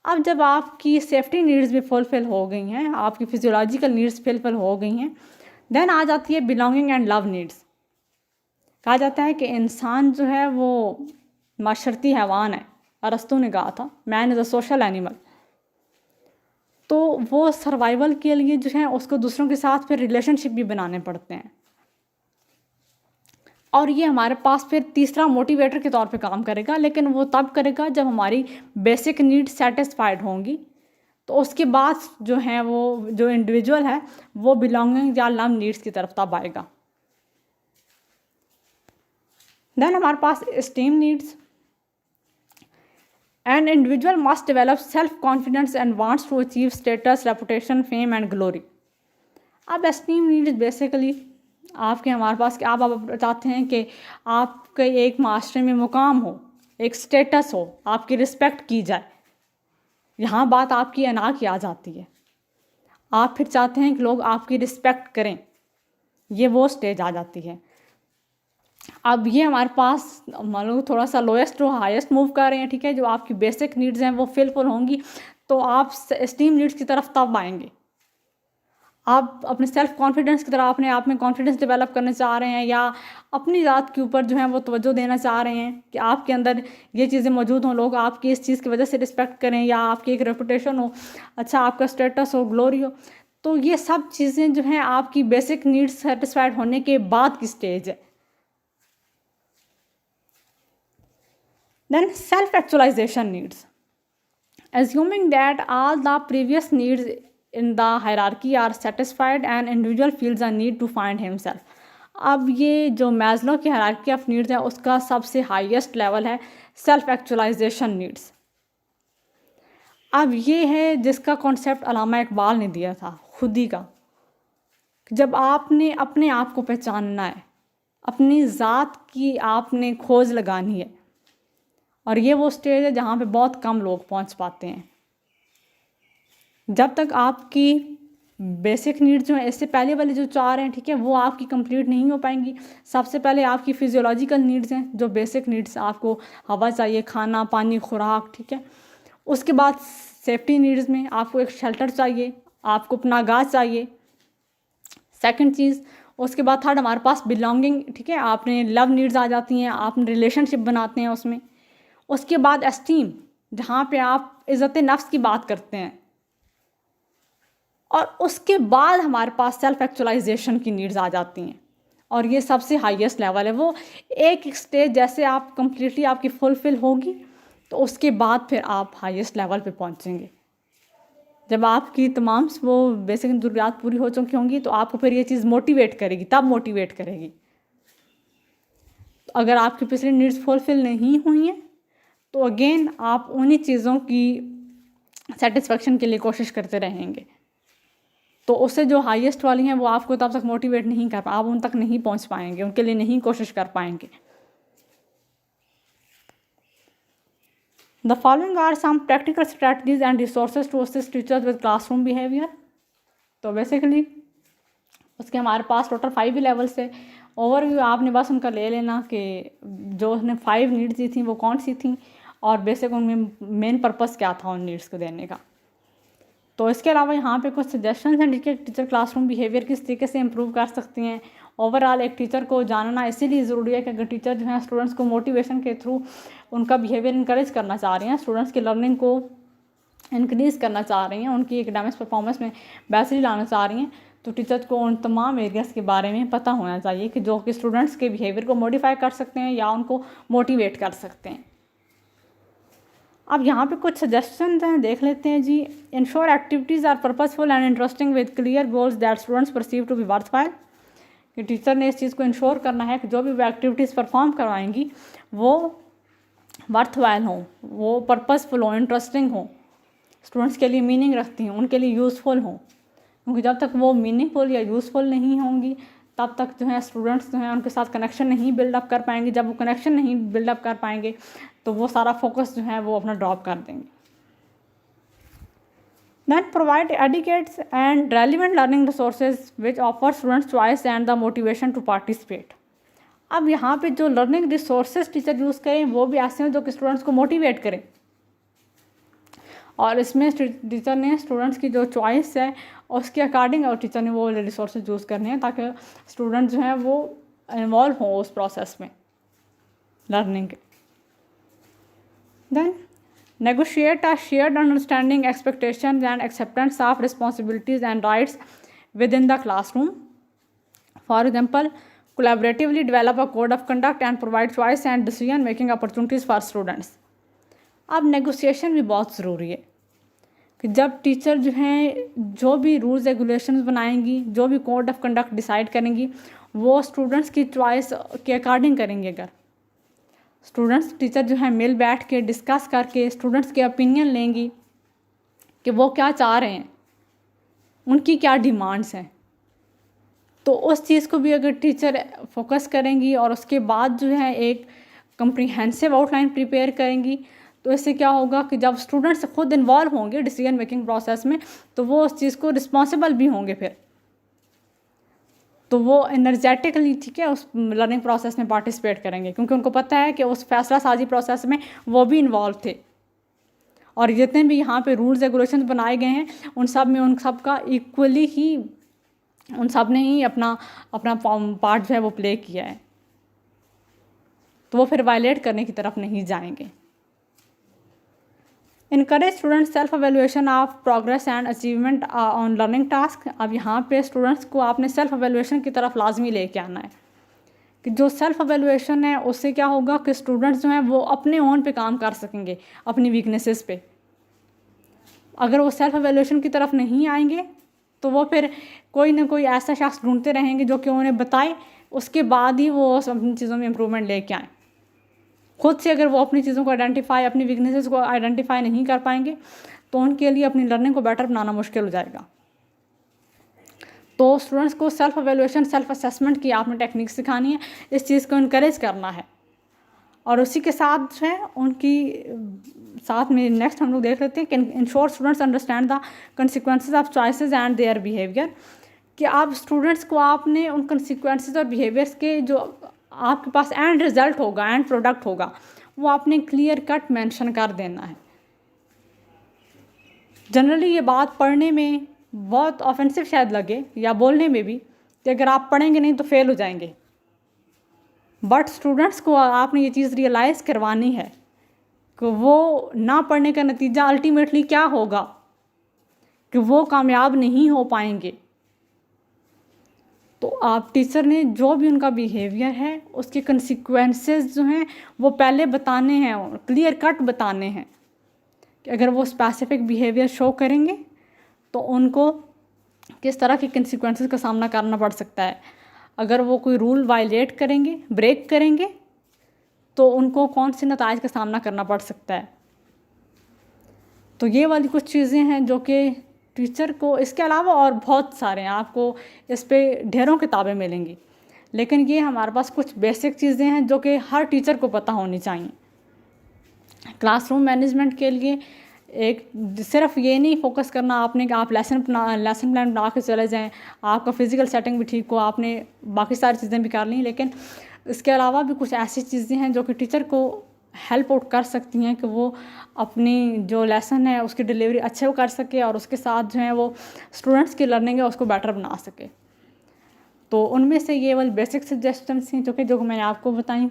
अब जब आपकी safety needs भी fulfil हो गई हैं, आपकी physiological needs fulfil हो गई हैं, देन आ जाती है बिलोंगिंग एंड लव नीड्स। कहा जाता है कि इंसान जो है वो माशरती हैवान है, अरस्तू ने कहा था man is a social animal. तो वो सर्वाइवल के लिए जो है उसको दूसरों के साथ फिर रिलेशनशिप भी बनाने पड़ते हैं। और ये हमारे पास फिर तीसरा मोटिवेटर के तौर पे काम करेगा, लेकिन वो तब करेगा जब हमारी बेसिक नीड्स सेटिस्फाइड होंगी। तो उसके बाद जो है वो जो इंडिविजुअल है वो बिलोंगिंग या लव नीड्स की तरफ तब आएगा। देन हमारे पास esteem needs. An individual must develop self confidence and wants to achieve status, reputation, fame and glory. अब एस्टीम नीड्स बेसिकली आपके हमारे पास कि आप चाहते हैं कि आपके एक मास्टर में मुकाम हो, एक स्टेटस हो, आपकी रिस्पेक्ट की जाए। यहाँ बात आपकी अना की आ जाती है। आप फिर चाहते हैं कि लोग आपकी रिस्पेक्ट करें, ये वो स्टेज आ जाती है। अब ये हमारे पास मान लो थोड़ा सा लोएस्ट टू हाईएस्ट मूव कर रहे हैं, ठीक है। जो आपकी बेसिक नीड्स हैं वो फिलफुल होंगी तो आप एस्टीम नीड्स की तरफ तब आएंगे। आप अपने सेल्फ कॉन्फिडेंस की तरह अपने आप में कॉन्फिडेंस डेवलप करना चाह रहे हैं या अपनी ज़ात के ऊपर जो है वो तवज्जो देना चाह रहे हैं कि आपके अंदर ये चीज़ें मौजूद हों, लोग आपकी इस चीज़ की वजह से रिस्पेक्ट करें या आपकी एक रेपुटेशन हो, अच्छा आपका स्टेटस हो, ग्लोरी हो। तो ये सब चीज़ें जो हैं आपकी बेसिक नीड्स सेटिस्फाइड होने के बाद की स्टेज है। Then self actualization needs. Assuming that all the previous needs in the hierarchy are satisfied, an individual feels a need to find himself. अब ये जो मैस्लो की हायरार्की ऑफ नीड्स है उसका सबसे हाईएस्ट लेवल है सेल्फ एक्चुअलाइजेशन नीड्स। अब ये है जिसका कॉन्सेप्ट अल्लामा इकबाल ने दिया था खुद ही का। जब आपने अपने आप को पहचानना है, अपनी ज़ात की आपने खोज लगानी है, और ये वो स्टेज है जहाँ पे बहुत कम लोग पहुँच पाते हैं। जब तक आपकी बेसिक नीड्स जो है इससे पहले वाले जो चार हैं, ठीक है, वो आपकी कंप्लीट नहीं हो पाएंगी। सबसे पहले आपकी फिजियोलॉजिकल नीड्स हैं, जो बेसिक नीड्स, आपको हवा चाहिए, खाना, पानी, खुराक, ठीक है। उसके बाद सेफ्टी नीड्स में आपको एक शेल्टर चाहिए, आपको पनाहगाह चाहिए। सेकंड चीज़, उसके बाद थर्ड हमारे पास बिलोंगिंग, ठीक है। आपने लव नीड्स आ जाती हैं, आप रिलेशनशिप बनाते हैं उसमें। उसके बाद एस्टीम, जहाँ पे आप इज़्ज़त नफ्स की बात करते हैं। और उसके बाद हमारे पास सेल्फ एक्चुअलाइजेशन की नीड्स आ जाती हैं, और ये सबसे हाईएस्ट लेवल है। वो एक स्टेज जैसे आप कंप्लीटली आपकी फुलफिल होगी तो उसके बाद फिर आप हाईएस्ट लेवल पे पहुंचेंगे। जब आपकी तमाम वो बेसिक ज़रूरियात पूरी हो चुकी होंगी तो आपको फिर ये चीज़ मोटिवेट करेगी, तब मोटिवेट करेगी। तो अगर आपकी पिछली नीड्स फुलफिल नहीं हुई हैं तो अगेन आप उन्हीं चीज़ों की सेटिस्फेक्शन के लिए कोशिश करते रहेंगे। तो उससे जो हाईएस्ट वाली हैं वो आपको तब तक मोटिवेट नहीं कर आप उन तक नहीं पहुंच पाएंगे, उनके लिए नहीं कोशिश कर पाएंगे। The following are some practical strategies and resources to assist teachers with classroom behaviour. तो बेसिकली उसके हमारे पास टोटल 5 लेवल्स है। ओवरव्यू आपने बस उनका ले लेना कि जो उसने 5 नीड्स दी थी वो कौन सी थी और बेसिक उनमें मेन पर्पस क्या था उन नीड्स को देने का। तो इसके अलावा यहाँ पे कुछ सजेशंस हैं जिसके टीचर क्लासरूम बिहेवियर किस तरीके से इम्प्रूव कर सकती हैं। ओवरऑल एक टीचर को जानना इसीलिए ज़रूरी है कि अगर टीचर जो है स्टूडेंट्स को मोटिवेशन के थ्रू उनका बिहेवियर इंकरेज करना चाह रही हैं, स्टूडेंट्स की लर्निंग को इंक्रीज़ करना चाह रही हैं, उनकी एकेडमिक्स परफॉर्मेंस में बेहतरी लाना चाह रही हैं, तो टीचर्स को उन तमाम एरियाज़ के बारे में पता होना चाहिए कि जो कि स्टूडेंट्स के बिहेवियर को मॉडिफाई कर सकते हैं या उनको मोटिवेट कर सकते हैं। अब यहाँ पे कुछ सजेशंस हैं, देख लेते हैं जी। Ensure activities are purposeful and interesting with clear goals that students perceive to be worthwhile. कि टीचर ने इस चीज़ को इंश्योर करना है कि जो भी वो एक्टिविटीज़ परफॉर्म करवाएंगी वो वर्थवाइल हों, वो पर्पसफुल हों, इंटरेस्टिंग हों, स्टूडेंट्स के लिए मीनिंग रखती हों, उनके लिए यूज़फुल हों। क्योंकि जब तक वो मीनिंगफुल या यूज़फुल नहीं होंगी तब तक जो है स्टूडेंट्स जो हैं उनके साथ कनेक्शन नहीं बिल्डअप कर पाएंगे। जब वो कनेक्शन नहीं बिल्डअप कर पाएंगे तो वो सारा फोकस जो है वो अपना ड्रॉप कर देंगे। Then provide adequate and relevant learning resources which offer students choice and the motivation to participate। अब यहाँ पे जो लर्निंग रिसोर्सेज टीचर यूज़ करें वो भी ऐसे हैं जो कि स्टूडेंट्स को मोटिवेट करें, और इसमें टीचर ने स्टूडेंट्स की जो चॉइस है उसके अकॉर्डिंग और टीचर ने वो रिसोर्सेज यूज़ करने हैं ताकि स्टूडेंट जो हैं वो इन्वॉल्व हों उस प्रोसेस में लर्निंग के। Then negotiate a shared understanding, expectations and acceptance of responsibilities and rights within the classroom. For example, collaboratively develop a code of conduct and provide choice and decision making opportunities for students। अब negotiation भी बहुत ज़रूरी है कि जब teacher जो हैं जो भी रूल्स रेगुलेशंस बनाएंगी, जो भी कोड ऑफ कंडक्ट डिसाइड करेंगी, वो स्टूडेंट्स की चॉइस के अकॉर्डिंग करेंगे। अगर स्टूडेंट्स टीचर जो है मिल बैठ के डिस्कस करके स्टूडेंट्स के ओपिनियन लेंगी कि वो क्या चाह रहे हैं, उनकी क्या डिमांड्स हैं, तो उस चीज़ को भी अगर टीचर फोकस करेंगी और उसके बाद जो है एक कंप्रीहेंसिव आउटलाइन प्रिपेयर करेंगी, तो इससे क्या होगा कि जब स्टूडेंट्स खुद इन्वॉल्व होंगे डिसीजन मेकिंग प्रोसेस में, तो वो उस चीज़ को रिस्पॉन्सिबल भी होंगे फिर, तो वो एनर्जेटिकली, ठीक है, उस लर्निंग प्रोसेस में पार्टिसिपेट करेंगे, क्योंकि उनको पता है कि उस फैसला साजी प्रोसेस में वो भी इन्वॉल्व थे। और जितने भी यहाँ पे रूल्स रेगुलेशन बनाए गए हैं उन सब का इक्वली ही उन सब ने ही अपना पार्ट जो है वो प्ले किया है, तो वो फिर वायलेट करने की तरफ नहीं जाएंगे। Encourage student self evaluation of progress and achievement on learning task. अब यहाँ पे स्टूडेंट्स को आपने सेल्फ एवेल्यूएशन की तरफ लाजमी लेके आना है कि जो सेल्फ एवेल्यूएशन है उससे क्या होगा कि स्टूडेंट्स जो हैं वो अपने ओन पे काम कर सकेंगे, अपनी वीकनेसेस पे। अगर वो सेल्फ एवेल्यूएशन की तरफ नहीं आएंगे तो वो फिर कोई ना कोई ऐसा शख्स ढूंढते रहेंगे जो कि उन्हें बताए, उसके बाद ही वो अपनी चीज़ों में इम्प्रूवमेंट लेके आएँ। खुद से अगर वो अपनी चीज़ों को आइडेंटिफाई, अपनी वीकनेसेस को आइडेंटिफाई नहीं कर पाएंगे तो उनके लिए अपनी लर्निंग को बेटर बनाना मुश्किल हो जाएगा। तो स्टूडेंट्स को सेल्फ एवेल्यूएशन, सेल्फ असेसमेंट की आपने टेक्निक सिखानी है, इस चीज़ को इनकरेज करना है। और उसी के साथ जो है उनकी साथ में नेक्स्ट हम लोग देख लेते हैं कि ensure students understand the consequences of choices and their behaviour, कि आप स्टूडेंट्स को आपने उन कंसिक्वेंसेज और बिहेवियर्स के जो आपके पास एंड रिजल्ट होगा, एंड प्रोडक्ट होगा, वो आपने क्लियर कट मेंशन कर देना है। जनरली ये बात पढ़ने में बहुत ऑफेंसिव शायद लगे या बोलने में भी कि अगर आप पढ़ेंगे नहीं तो फेल हो जाएंगे, बट स्टूडेंट्स को आपने ये चीज़ रियलाइज़ करवानी है कि वो ना पढ़ने का नतीजा अल्टीमेटली क्या होगा, कि वो कामयाब नहीं हो पाएंगे। तो आप टीचर ने जो भी उनका बिहेवियर है उसके कंसिक्वेंसेस जो हैं वो पहले बताने हैं, क्लियर कट बताने हैं कि अगर वो स्पेसिफिक बिहेवियर शो करेंगे तो उनको किस तरह के कंसिक्वेंसेस का सामना करना पड़ सकता है। अगर वो कोई रूल वायलेट करेंगे, ब्रेक करेंगे, तो उनको कौन से नताइज का सामना करना पड़ सकता है। तो ये वाली कुछ चीज़ें हैं जो कि टीचर को, इसके अलावा और बहुत सारे हैं, आपको इस पे ढेरों किताबें मिलेंगी, लेकिन ये हमारे पास कुछ बेसिक चीज़ें हैं जो कि हर टीचर को पता होनी चाहिए। क्लासरूम मैनेजमेंट के लिए एक सिर्फ ये नहीं फोकस करना आपने कि आप लेसन प्लान बना के चले जाएं, आपका फिज़िकल सेटिंग भी ठीक हो, आपने बाकी सारी चीज़ें भी कर ली, लेकिन इसके अलावा भी कुछ ऐसी चीज़ें हैं जो कि टीचर को हेल्प आउट कर सकती हैं कि वो अपनी जो लेसन है उसकी डिलीवरी अच्छे वो कर सके और उसके साथ जो है वो स्टूडेंट्स की लर्निंग है उसको बेटर बना सके। तो उनमें से ये वाली बेसिक सजेशंस हैं जो मैंने आपको बताई।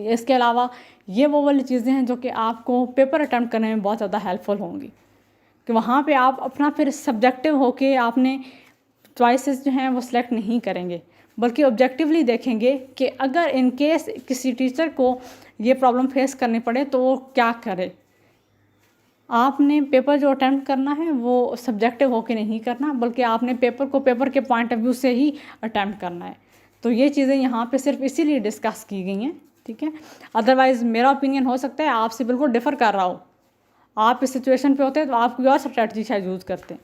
इसके अलावा ये वो वाली चीज़ें हैं जो कि आपको पेपर अटैम्प्ट करने में बहुत ज़्यादा हेल्पफुल होंगी, कि वहाँ पे आप अपना फिर सब्जेक्टिव होके आपने चॉइसेस जो हैं वो सिलेक्ट नहीं करेंगे, बल्कि ऑब्जेक्टिवली देखेंगे कि अगर इन केस किसी टीचर को ये प्रॉब्लम फेस करनी पड़े तो वो क्या करे। आपने पेपर जो अटैम्प्ट करना है वो सब्जेक्टिव होके नहीं करना, बल्कि आपने पेपर को पेपर के पॉइंट ऑफ व्यू से ही अटैम्प्ट करना है। तो ये चीज़ें यहाँ पे सिर्फ इसीलिए डिस्कस की गई हैं, ठीक है। अदरवाइज़ मेरा ओपिनियन हो सकता है आपसे बिल्कुल डिफ़र कर रहा हो, आप इस सिचुएशन पे होते हैं तो आप कोई और स्ट्रैटेजी शायद यूज़ करते हैं,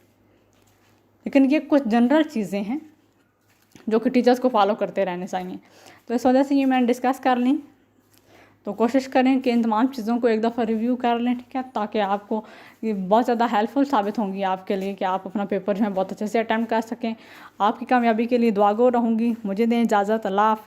लेकिन ये कुछ जनरल चीज़ें हैं जो कि टीचर्स को फॉलो करते रहने चाहिए। तो इस वजह से ये मैंने डिस्कस कर ली। तो कोशिश करें कि इन तमाम चीज़ों को एक दफ़ा रिव्यू कर लें, ठीक है, ताकि आपको ये बहुत ज़्यादा हेल्पफुल साबित होंगी आपके लिए कि आप अपना पेपर जो है बहुत अच्छे से अटैम्प्ट कर सकें। आपकी कामयाबी के लिए दुआ गो रहूँगी। मुझे दें इजाज़त। अल्लाह हाफ़िज़।